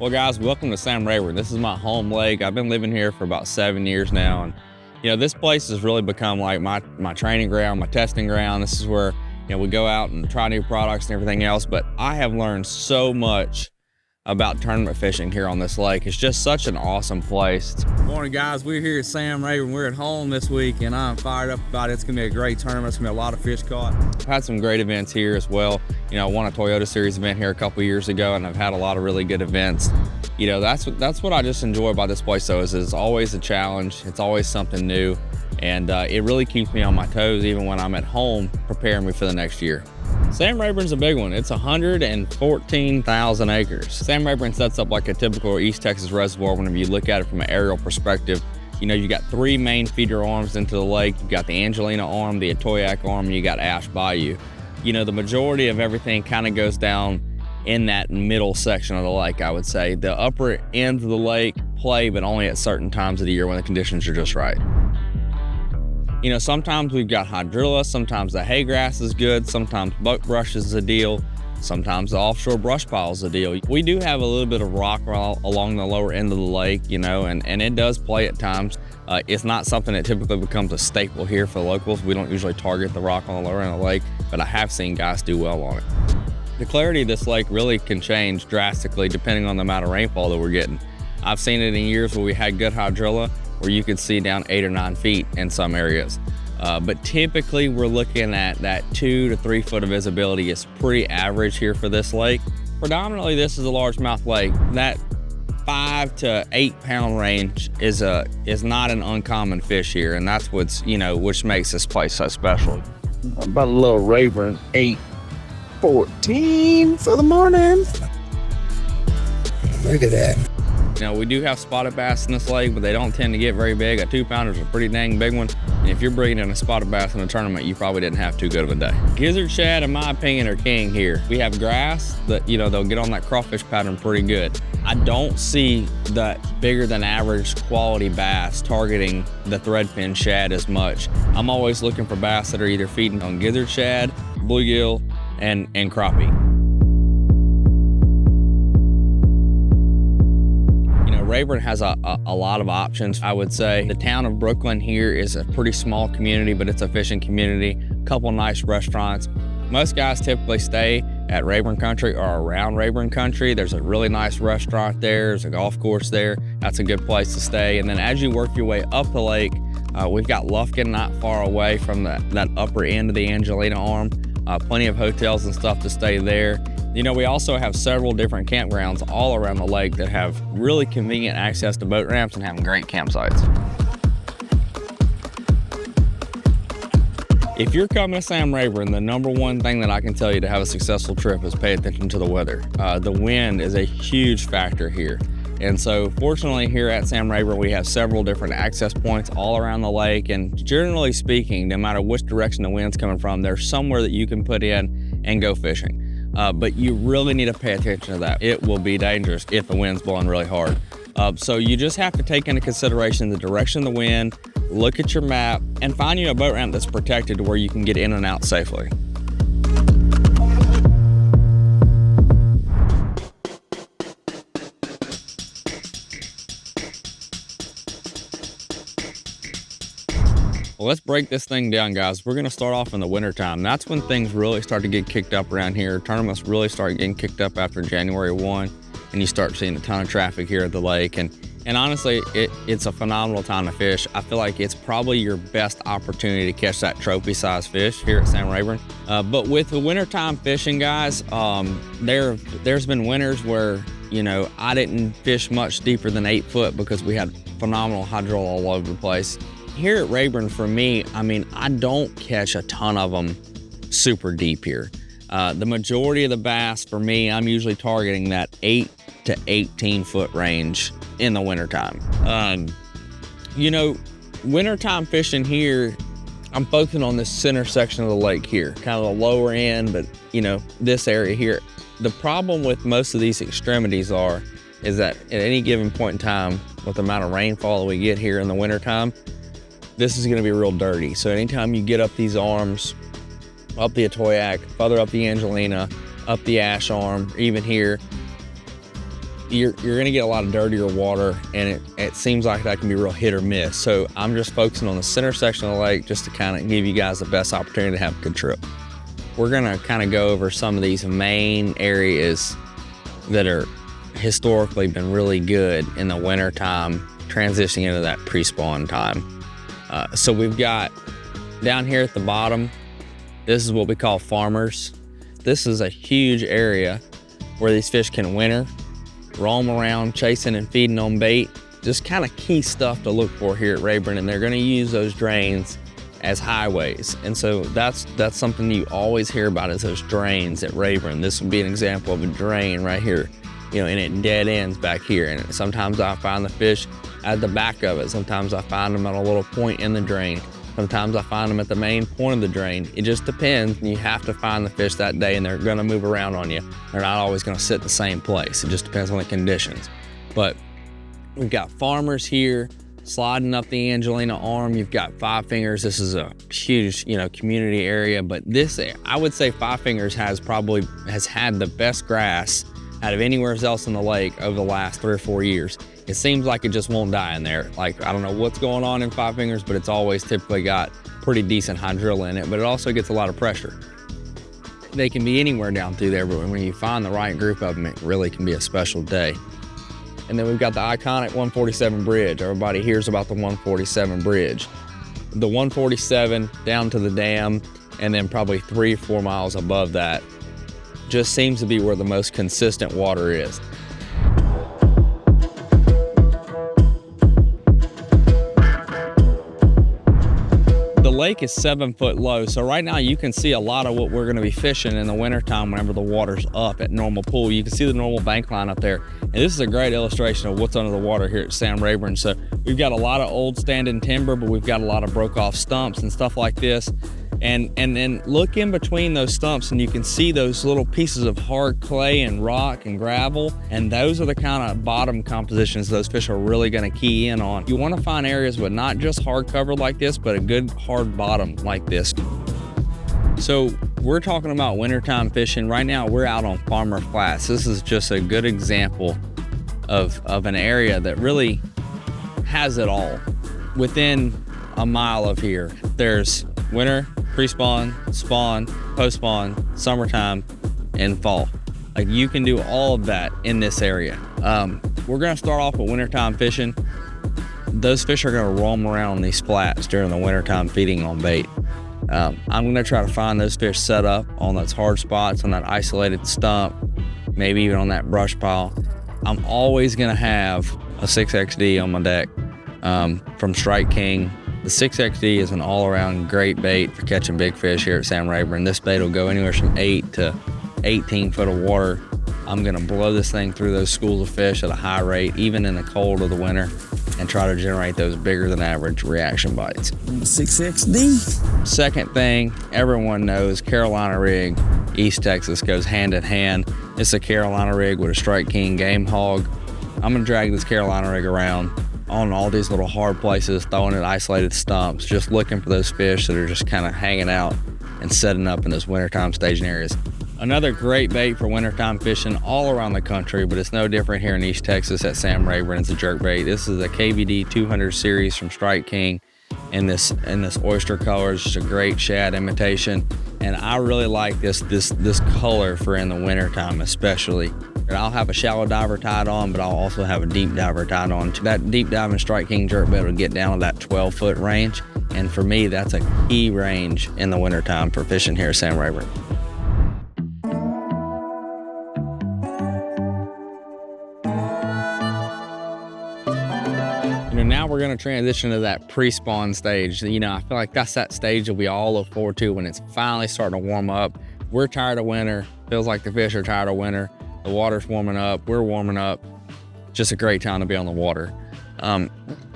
Well guys, welcome to Sam Rayburn. This is my home lake. I've been living here for about 7 years now. And this place has really become like my training ground, my testing ground. This is where, we go out and try new products and everything else. But I have learned so much about tournament fishing here on this lake. It's just such an awesome place. Good morning guys, we're here at Sam Rayburn. We're at home this week and I'm fired up about it. It's gonna be a great tournament. It's gonna be a lot of fish caught. I've had some great events here as well. I won a Toyota Series event here a couple years ago and I've had a lot of really good events. That's what I just enjoy about this place though, is it's always a challenge. It's always something new. And it really keeps me on my toes even when I'm at home preparing me for the next year. Sam Rayburn's a big one. It's 114,000 acres. Sam Rayburn sets up like a typical East Texas reservoir whenever you look at it from an aerial perspective. You got three main feeder arms into the lake. You got the Angelina arm, the Atoyac arm, and you got Ash Bayou. The majority of everything kind of goes down in that middle section of the lake, I would say. The upper ends of the lake play, but only at certain times of the year when the conditions are just right. Sometimes we've got hydrilla, sometimes the hay grass is good, sometimes buck brush is a deal, sometimes the offshore brush pile is a deal. We do have a little bit of rock along the lower end of the lake, and it does play at times. It's not something that typically becomes a staple here for locals. We don't usually target the rock on the lower end of the lake, but I have seen guys do well on it. The clarity of this lake really can change drastically depending on the amount of rainfall that we're getting. I've seen it in years where we had good hydrilla, where you could see down 8 or 9 feet in some areas. But typically we're looking at that 2 to 3 foot of visibility is pretty average here for this lake. Predominantly this is a largemouth lake. That 5 to 8 pound range is not an uncommon fish here, and that's what's, which makes this place so special. About a little Rayburn 8-14 for the morning. Look at that. We do have spotted bass in this lake, but they don't tend to get very big. A 2-pounder is a pretty dang big one. And if you're bringing in a spotted bass in a tournament, you probably didn't have too good of a day. Gizzard shad, in my opinion, are king here. We have grass that, they'll get on that crawfish pattern pretty good. I don't see that bigger than average quality bass targeting the threadfin shad as much. I'm always looking for bass that are either feeding on gizzard shad, bluegill, and crappie. Rayburn has a lot of options, I would say. The town of Brooklyn here is a pretty small community, but it's a fishing community. A couple nice restaurants. Most guys typically stay at Rayburn Country or around Rayburn Country. There's a really nice restaurant there. There's a golf course there. That's a good place to stay. And then as you work your way up the lake, we've got Lufkin not far away from that upper end of the Angelina arm. Plenty of hotels and stuff to stay there. We also have several different campgrounds all around the lake that have really convenient access to boat ramps and have great campsites. If you're coming to Sam Rayburn, the number one thing that I can tell you to have a successful trip is pay attention to the weather. The wind is a huge factor here. And so fortunately here at Sam Rayburn, we have several different access points all around the lake. And generally speaking, no matter which direction the wind's coming from, there's somewhere that you can put in and go fishing. But you really need to pay attention to that. It will be dangerous if the wind's blowing really hard. So you just have to take into consideration the direction of the wind, look at your map, and find you a boat ramp that's protected to where you can get in and out safely. Well, let's break this thing down, guys. We're gonna start off in the wintertime. That's when things really start to get kicked up around here. Tournaments really start getting kicked up after January 1, and you start seeing a ton of traffic here at the lake. And honestly, it's a phenomenal time to fish. I feel like it's probably your best opportunity to catch that trophy-sized fish here at Sam Rayburn. But with the wintertime fishing, guys, there's been winters where, I didn't fish much deeper than 8 foot because we had phenomenal hydrilla all over the place. Here at Rayburn, for me, I don't catch a ton of them super deep here. The majority of the bass, for me, I'm usually targeting that 8 to 18 foot range in the wintertime. Wintertime fishing here, I'm focusing on this center section of the lake here, kind of the lower end, but this area here. The problem with most of these extremities is that at any given point in time, with the amount of rainfall that we get here in the wintertime, this is gonna be real dirty. So anytime you get up these arms, up the Atoyac, further up the Angelina, up the Ash arm, even here, you're gonna get a lot of dirtier water, and it seems like that can be real hit or miss. So I'm just focusing on the center section of the lake just to kind of give you guys the best opportunity to have a good trip. We're gonna kind of go over some of these main areas that are historically been really good in the winter time, transitioning into that pre-spawn time. So we've got down here at the bottom, this is what we call farmers. This is a huge area where these fish can winter, roam around chasing and feeding on bait. Just kind of key stuff to look for here at Rayburn, and they're gonna use those drains as highways. And so that's something you always hear about, is those drains at Rayburn. This would be an example of a drain right here, you know, and it dead ends back here. And sometimes I find the fish at the back of it. Sometimes I find them at a little point in the drain. Sometimes I find them at the main point of the drain. It just depends, and you have to find the fish that day, and they're gonna move around on you. They're not always gonna sit the same place. It just depends on the conditions. But we've got farmers here sliding up the Angelina Arm. You've got Five Fingers. This is a huge, you know, community area, but this, I would say Five Fingers has had the best grass out of anywhere else in the lake over the last 3 or 4 years. It seems like it just won't die in there. Like, I don't know what's going on in Five Fingers, but it's always typically got pretty decent hydrilla in it, but it also gets a lot of pressure. They can be anywhere down through there, but when you find the right group of them, it really can be a special day. And then we've got the iconic 147 bridge. Everybody hears about the 147 bridge. The 147 down to the dam, and then probably 3 or 4 miles above that, just seems to be where the most consistent water is. The lake is 7 foot low, so right now you can see a lot of what we're gonna be fishing in the wintertime whenever the water's up at normal pool. You can see the normal bank line up there. And this is a great illustration of what's under the water here at Sam Rayburn. So we've got a lot of old standing timber, but we've got a lot of broke off stumps and stuff like this. And then look in between those stumps, and you can see those little pieces of hard clay and rock and gravel, and those are the kind of bottom compositions those fish are really going to key in on. You want to find areas with not just hard cover like this, but a good hard bottom like this. So we're talking about wintertime fishing. Right now we're out on Farmer Flats. This is just a good example of an area that really has it all. Within a mile of here, there's winter, pre-spawn, spawn, post-spawn, summertime, and fall. Like, you can do all of that in this area. We're gonna start off with wintertime fishing. Those fish are gonna roam around these flats during the wintertime feeding on bait. I'm gonna try to find those fish set up on those hard spots, on that isolated stump, maybe even on that brush pile. I'm always gonna have a 6XD on my deck from Strike King. The 6XD is an all-around great bait for catching big fish here at Sam Rayburn. This bait will go anywhere from 8 to 18 foot of water. I'm gonna blow this thing through those schools of fish at a high rate, even in the cold of the winter, and try to generate those bigger than average reaction bites. 6XD. Second thing, everyone knows Carolina rig, East Texas, goes hand in hand. It's a Carolina rig with a Strike King game hog. I'm gonna drag this Carolina rig around on all these little hard places, throwing at isolated stumps, just looking for those fish that are just kind of hanging out and setting up in those wintertime staging areas. Another great bait for wintertime fishing all around the country, but it's no different here in East Texas at Sam Rayburn. It's a jerk bait. This is a KVD 200 series from Strike King in this oyster color. It's just a great shad imitation, and I really like this color for in the wintertime especially. And I'll have a shallow diver tied on, but I'll also have a deep diver tied on. That deep diving Strike King jerkbait will get down to that 12-foot range. And for me, that's a key range in the wintertime for fishing here at Sam Rayburn. Now we're going to transition to that pre-spawn stage. I feel like that's that stage that we all look forward to when it's finally starting to warm up. We're tired of winter. Feels like the fish are tired of winter. The water's warming up. We're warming up. Just a great time to be on the water. I'm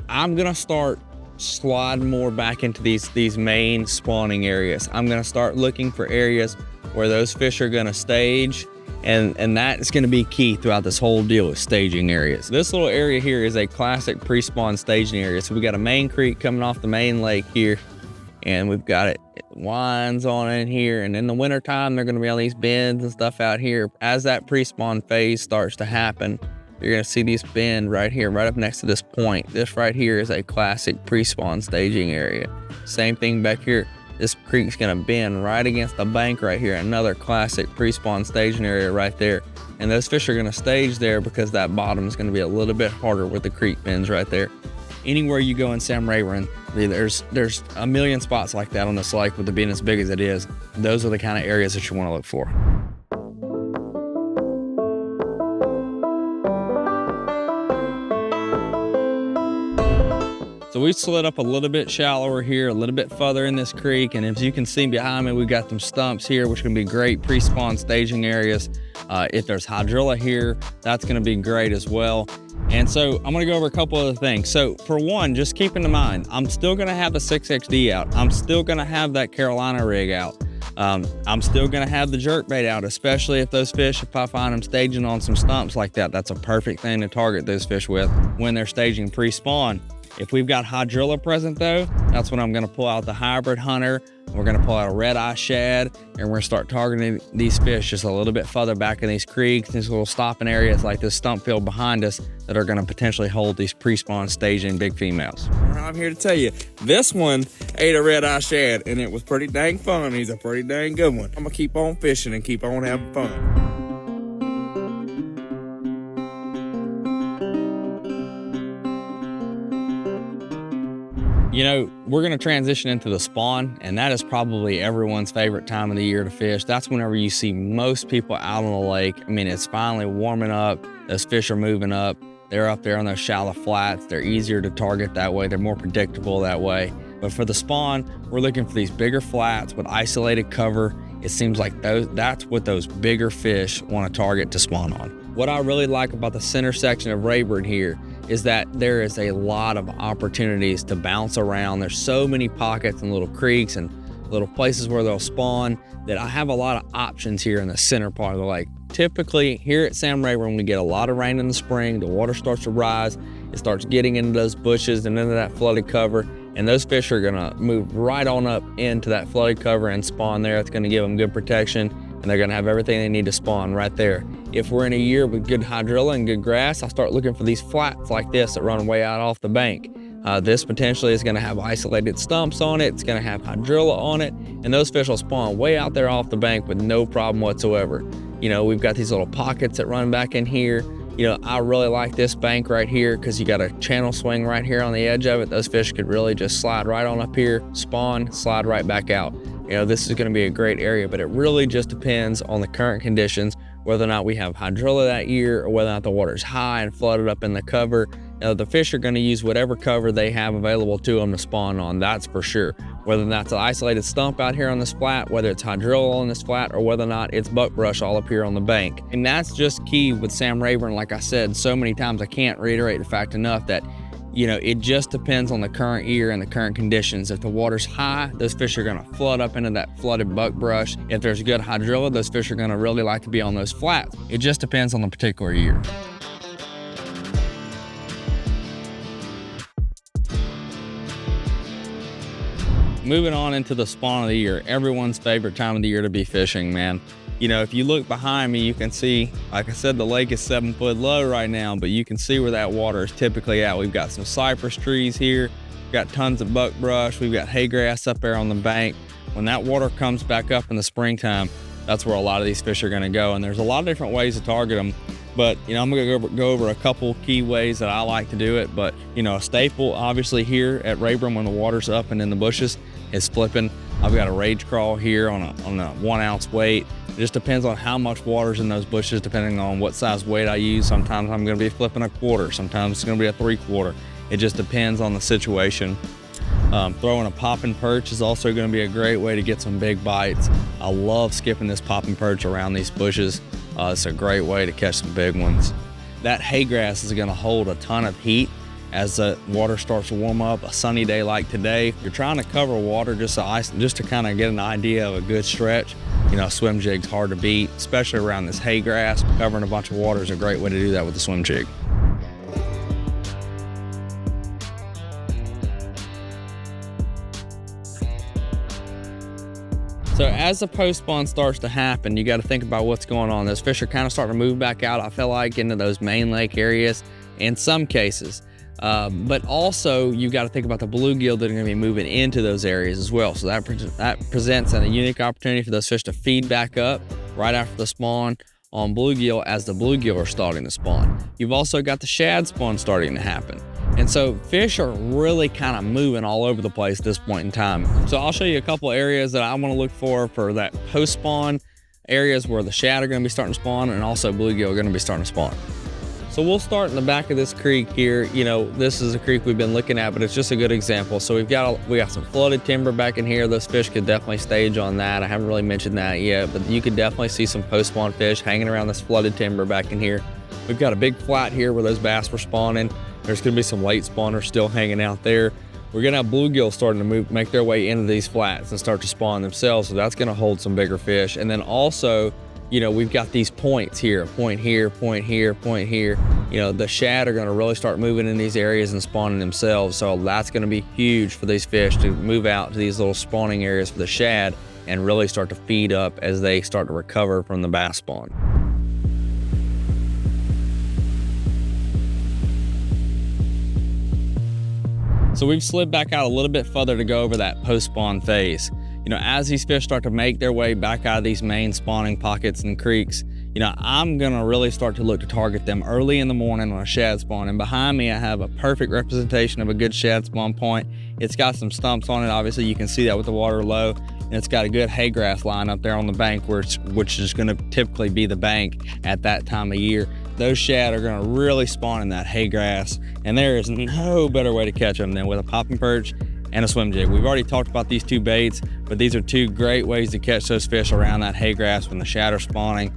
going to start sliding more back into these main spawning areas. I'm going to start looking for areas where those fish are going to stage. And that is going to be key throughout this whole deal with staging areas. This little area here is a classic pre-spawn staging area. So we got a main creek coming off the main lake here, and we've got it winds on in here. And in the wintertime, they're going to be on these bends and stuff out here. As that pre-spawn phase starts to happen, you're gonna see these bend right here, right up next to this point. This right here is a classic pre-spawn staging area. Same thing back here. This creek's gonna bend right against the bank right here. Another classic pre-spawn staging area right there. And those fish are gonna stage there because that bottom is gonna be a little bit harder with the creek bends right there. Anywhere you go in Sam Rayburn, there's a million spots like that on this lake with it being as big as it is. Those are the kind of areas that you wanna look for. So we slid up a little bit shallower here, a little bit further in this creek. And as you can see behind me, we've got some stumps here, which can be great pre-spawn staging areas. If there's hydrilla here, that's gonna be great as well. And so I'm gonna go over a couple other things. So for one, just keep in mind, I'm still gonna have the 6XD out. I'm still gonna have that Carolina rig out. I'm still gonna have the jerkbait out, especially if those fish, if I find them staging on some stumps like that, that's a perfect thing to target those fish with when they're staging pre-spawn. If we've got hydrilla present though, that's when I'm gonna pull out the hybrid hunter. We're gonna pull out a red-eye shad, and we're gonna start targeting these fish just a little bit further back in these creeks, these little stopping areas like this stump field behind us that are gonna potentially hold these pre-spawn staging big females. I'm here to tell you, this one ate a red-eye shad, and it was pretty dang fun. He's a pretty dang good one. I'm gonna keep on fishing and keep on having fun. You know, we're gonna transition into the spawn, and that is probably everyone's favorite time of the year to fish. That's whenever you see most people out on the lake. I mean, it's finally warming up, those fish are moving up, they're up there on those shallow flats, they're easier to target that way, they're more predictable that way. But for the spawn, we're looking for these bigger flats with isolated cover. It seems like that's what those bigger fish wanna target to spawn on. What I really like about the center section of Rayburn here is that there is a lot of opportunities to bounce around. There's so many pockets and little creeks and little places where they'll spawn that I have a lot of options here in the center part of the lake. Typically here at Sam Rayburn, we get a lot of rain in the spring, the water starts to rise, it starts getting into those bushes and into that flooded cover, and those fish are gonna move right on up into that flooded cover and spawn there. It's gonna give them good protection, and they're gonna have everything they need to spawn right there. If we're in a year with good hydrilla and good grass, I start looking for these flats like this that run way out off the bank. This potentially is gonna have isolated stumps on it, it's gonna have hydrilla on it, and those fish will spawn way out there off the bank with no problem whatsoever. You know, we've got these little pockets that run back in here. You know, I really like this bank right here because you got a channel swing right here on the edge of it. Those fish could really just slide right on up here, spawn, slide right back out. You know, this is gonna be a great area, but it really just depends on the current conditions, whether or not we have hydrilla that year or whether or not the water's high and flooded up in the cover. You know, the fish are gonna use whatever cover they have available to them to spawn on, that's for sure. Whether that's an isolated stump out here on this flat, whether it's hydrilla on this flat, or whether or not it's buckbrush all up here on the bank. And that's just key with Sam Rayburn. Like I said so many times, I can't reiterate the fact enough that, you know, it just depends on the current year and the current conditions. If the water's high, those fish are gonna flood up into that flooded buckbrush. If there's good hydrilla, those fish are gonna really like to be on those flats. It just depends on the particular year. Moving on into the spawn of the year, everyone's favorite time of the year to be fishing, man. You know, if you look behind me, you can see, like I said, the lake is 7 foot low right now, but you can see where that water is typically at. We've got some cypress trees here, we've got tons of buckbrush, we've got hay grass up there on the bank. When that water comes back up in the springtime, that's where a lot of these fish are gonna go. And there's a lot of different ways to target them. But, you know, I'm gonna go over a couple key ways that I like to do it. But, you know, a staple, obviously here at Rayburn when the water's up and in the bushes, is flipping. I've got a rage crawl here on a 1 ounce weight. It just depends on how much water's in those bushes, depending on what size weight I use. Sometimes I'm gonna be flipping a quarter, sometimes it's gonna be a 3/4. It just depends on the situation. Throwing a popping perch is also gonna be a great way to get some big bites. I love skipping this popping perch around these bushes. It's a great way to catch some big ones. That hay grass is gonna hold a ton of heat as the water starts to warm up. A sunny day like today, you're trying to cover water just to kind of get an idea of a good stretch. You know, a swim jig's hard to beat, especially around this hay grass. Covering a bunch of water is a great way to do that with a swim jig. So as the post spawn starts to happen, you got to think about what's going on. Those fish are kind of starting to move back out, I feel like, into those main lake areas in some cases. But also you got to think about the bluegill that are going to be moving into those areas as well. So that presents a unique opportunity for those fish to feed back up right after the spawn on bluegill as the bluegill are starting to spawn. You've also got the shad spawn starting to happen. And so fish are really kind of moving all over the place at this point in time. So I'll show you a couple areas that I want to look for that post spawn, areas where the shad are going to be starting to spawn and also bluegill are going to be starting to spawn. So we'll start in the back of this creek here. You know, this is a creek we've been looking at, but it's just a good example. So we got some flooded timber back in here. Those fish could definitely stage on that. I haven't really mentioned that yet, but you could definitely see some post spawn fish hanging around this flooded timber back in here. We've got a big flat here where those bass were spawning. There's gonna be some late spawners still hanging out there. We're gonna have bluegill starting to make their way into these flats and start to spawn themselves. So that's gonna hold some bigger fish. And then also, you know, we've got these points here, point here, point here, point here. You know, the shad are gonna really start moving in these areas and spawning themselves. So that's gonna be huge for these fish to move out to these little spawning areas for the shad and really start to feed up as they start to recover from the bass spawn. So we've slid back out a little bit further to go over that post-spawn phase. You know, as these fish start to make their way back out of these main spawning pockets and creeks, you know, I'm gonna really start to look to target them early in the morning on a shad spawn. And behind me, I have a perfect representation of a good shad spawn point. It's got some stumps on it. Obviously, you can see that with the water low. And it's got a good hay grass line up there on the bank, which is gonna typically be the bank at that time of year. Those shad are gonna really spawn in that hay grass, and there is no better way to catch them than with a popping perch and a swim jig. We've already talked about these two baits, but these are two great ways to catch those fish around that hay grass when the shad are spawning.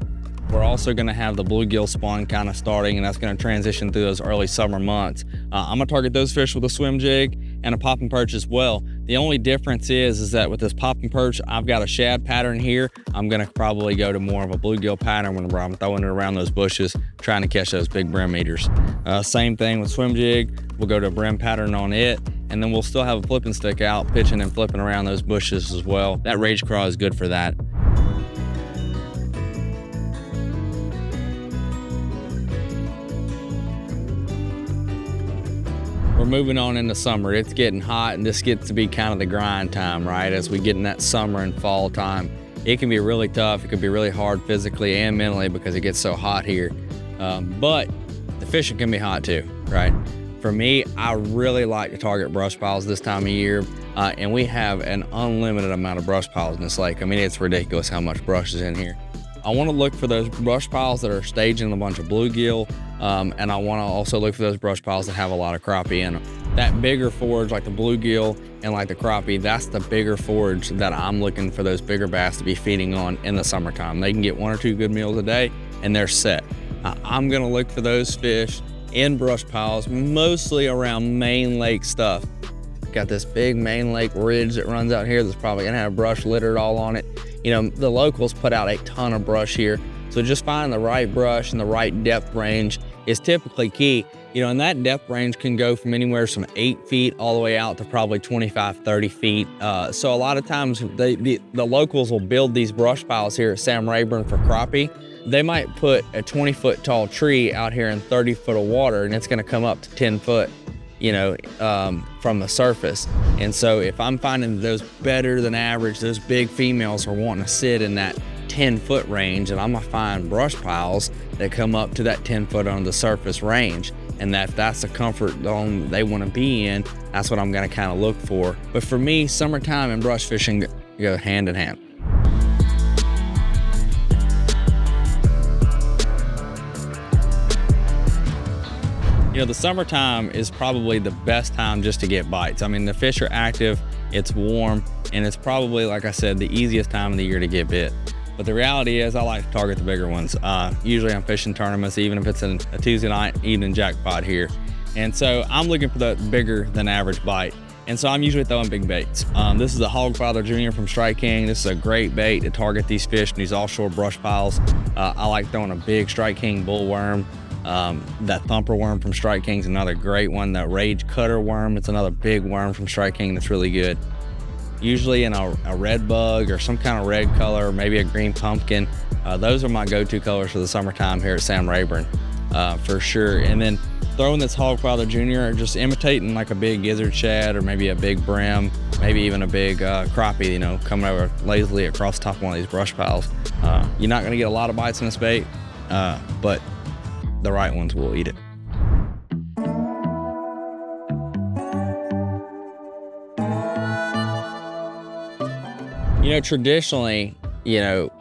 We're also gonna have the bluegill spawn kind of starting, and that's gonna transition through those early summer months. I'm gonna target those fish with a swim jig and a popping perch as well. The only difference is that with this popping perch, I've got a shad pattern here. I'm gonna probably go to more of a bluegill pattern whenever I'm throwing it around those bushes, trying to catch those big brim eaters. Same thing with swim jig. We'll go to a brim pattern on it, and then we'll still have a flipping stick out, pitching and flipping around those bushes as well. That rage craw is good for that. We're moving on into summer. It's getting hot, and this gets to be kind of the grind time, right? As we get in that summer and fall time, it can be really tough. It can be really hard physically and mentally because it gets so hot here. But the fishing can be hot too, right? For me, I really like to target brush piles this time of year, and we have an unlimited amount of brush piles in this lake. I mean, it's ridiculous how much brush is in here. I want to look for those brush piles that are staging a bunch of bluegill, and I want to also look for those brush piles that have a lot of crappie in them. That bigger forage, like the bluegill and like the crappie, that's the bigger forage that I'm looking for those bigger bass to be feeding on in the summertime. They can get 1 or 2 good meals a day, and they're set. I'm gonna look for those fish in brush piles, mostly around main lake stuff. Got this big main lake ridge that runs out here that's probably gonna have brush littered all on it. You know, the locals put out a ton of brush here, so just finding the right brush and the right depth range is typically key. You know, and that depth range can go from anywhere from 8 feet all the way out to probably 25, 30 feet. So a lot of times the locals will build these brush piles here at Sam Rayburn for crappie. They might put a 20-foot tall tree out here in 30 foot of water, and it's gonna come up to 10 foot, you know, from the surface. And so if I'm finding those better than average, those big females are wanting to sit in that 10-foot range, and I'm gonna find brush piles that come up to that 10 foot on the surface range. And that's the comfort zone they want to be in. That's what I'm gonna kind of look for. But for me, summertime and brush fishing go hand in hand. You know, the summertime is probably the best time just to get bites. I mean, the fish are active, it's warm, and it's probably, like I said, the easiest time of the year to get bit. But the reality is I like to target the bigger ones. Usually I'm fishing tournaments, even if it's a Tuesday night evening jackpot here. And so I'm looking for the bigger than average bite. And so I'm usually throwing big baits. This is a Hogfather Jr. from Strike King. This is a great bait to target these fish in these offshore brush piles. I like throwing a big Strike King bull worm. That thumper worm from Strike King is another great one. That Rage Cutter worm, it's another big worm from Strike King that's really good. usually in a red bug or some kind of red color, or maybe a green pumpkin. Those are my go-to colors for the summertime here at Sam Rayburn, for sure. And then throwing this Hog Father Jr., just imitating like a big gizzard shad or maybe a big brim, maybe even a big crappie, you know, coming over lazily across the top of one of these brush piles. You're not gonna get a lot of bites in this bait, but the right ones will eat it. You know, traditionally, you know,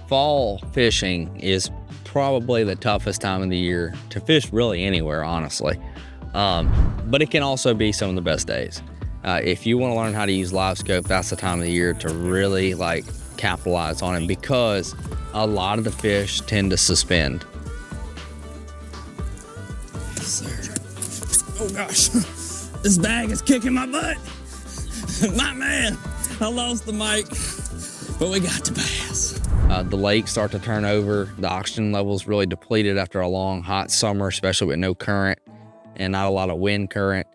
fall fishing is probably the toughest time of the year to fish really anywhere, honestly. But it can also be some of the best days. If you want to learn how to use live scope, that's the time of the year to really like capitalize on it, because a lot of the fish tend to suspend. Yes, sir. Oh gosh, this bag is kicking my butt. My man, I lost the mic, but we got the bass. The lakes start to turn over. The oxygen levels really depleted after a long hot summer, especially with no current and not a lot of wind current.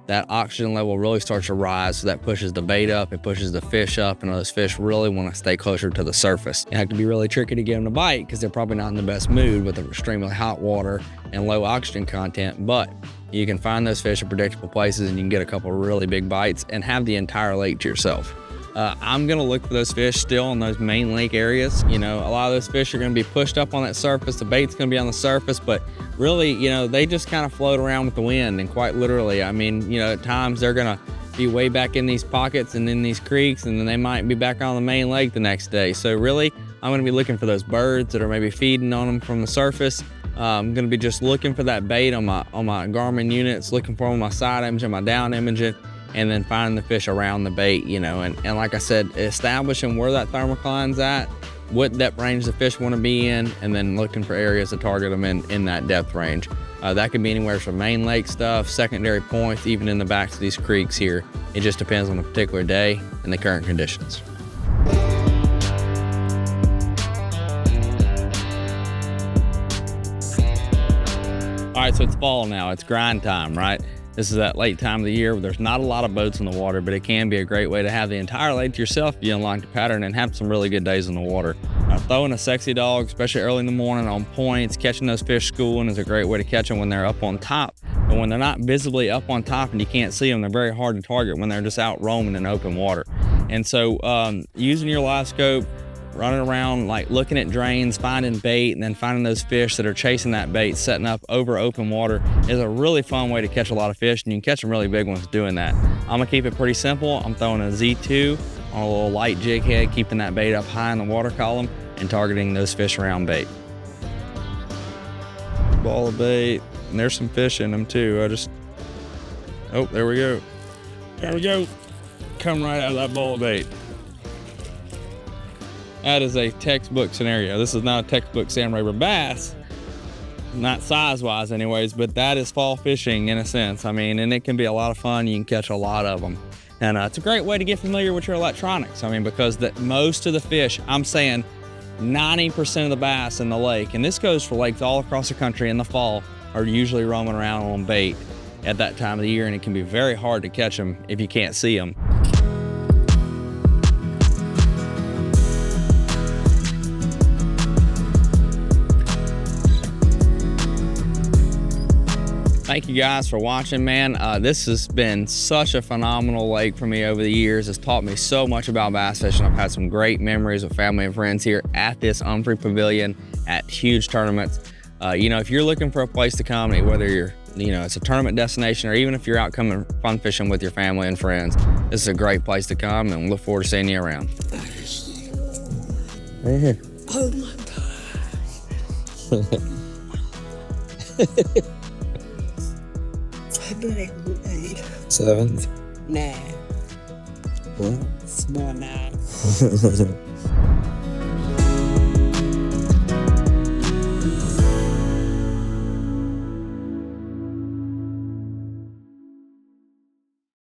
That oxygen level really starts to rise, so that pushes the bait up, it pushes the fish up, and those fish really want to stay closer to the surface. It can be really tricky to get them to bite because they're probably not in the best mood with the extremely hot water and low oxygen content, but you can find those fish in predictable places and you can get a couple really big bites and have the entire lake to yourself. I'm gonna look for those fish still in those main lake areas. You know, a lot of those fish are gonna be pushed up on that surface. The bait's gonna be on the surface, but really, you know, they just kind of float around with the wind, and quite literally, I mean, you know, at times they're gonna be way back in these pockets and in these creeks, and then they might be back on the main lake the next day. So really, I'm gonna be looking for those birds that are maybe feeding on them from the surface. I'm gonna be just looking for that bait on my Garmin units, looking for them on my side image and my down imaging, and then finding the fish around the bait, you know, and like I said, establishing where that thermocline's at, what depth range the fish want to be in, and then looking for areas to target them in that depth range. That could be anywhere from main lake stuff, secondary points, even in the backs of these creeks here. It just depends on the particular day and the current conditions. All right, so it's fall now, it's grind time, right? This is that late time of the year where there's not a lot of boats in the water, but it can be a great way to have the entire lake to yourself if you unlock the pattern and have some really good days in the water. Throwing a sexy dog, especially early in the morning on points, catching those fish schooling is a great way to catch them when they're up on top. But when they're not visibly up on top and you can't see them, they're very hard to target when they're just out roaming in open water. And so using your live scope, running around, like looking at drains, finding bait, and then finding those fish that are chasing that bait, setting up over open water is a really fun way to catch a lot of fish, and you can catch some really big ones doing that. I'm gonna keep it pretty simple. I'm throwing a Z2 on a little light jig head, keeping that bait up high in the water column and targeting those fish around bait. Ball of bait, and there's some fish in them too. Oh, there we go. There we go. Come right out of that ball of bait. That is a textbook scenario. This is not a textbook Sam Rayburn bass, not size-wise anyways, but that is fall fishing in a sense. I mean, and it can be a lot of fun. You can catch a lot of them. And it's a great way to get familiar with your electronics. I mean, because most of the fish, I'm saying 90% of the bass in the lake, and this goes for lakes all across the country in the fall, are usually roaming around on bait at that time of the year, and it can be very hard to catch them if you can't see them. Thank you guys for watching, man. This has been such a phenomenal lake for me over the years. It's taught me so much about bass fishing. I've had some great memories with family and friends here at this Humphrey Pavilion at huge tournaments. You know, if you're looking for a place to come, whether you're, you know, it's a tournament destination, or even if you're out coming fun fishing with your family and friends, this is a great place to come, and look forward to seeing you around. Right here. Oh my God. 7th. 9. What? Small 9.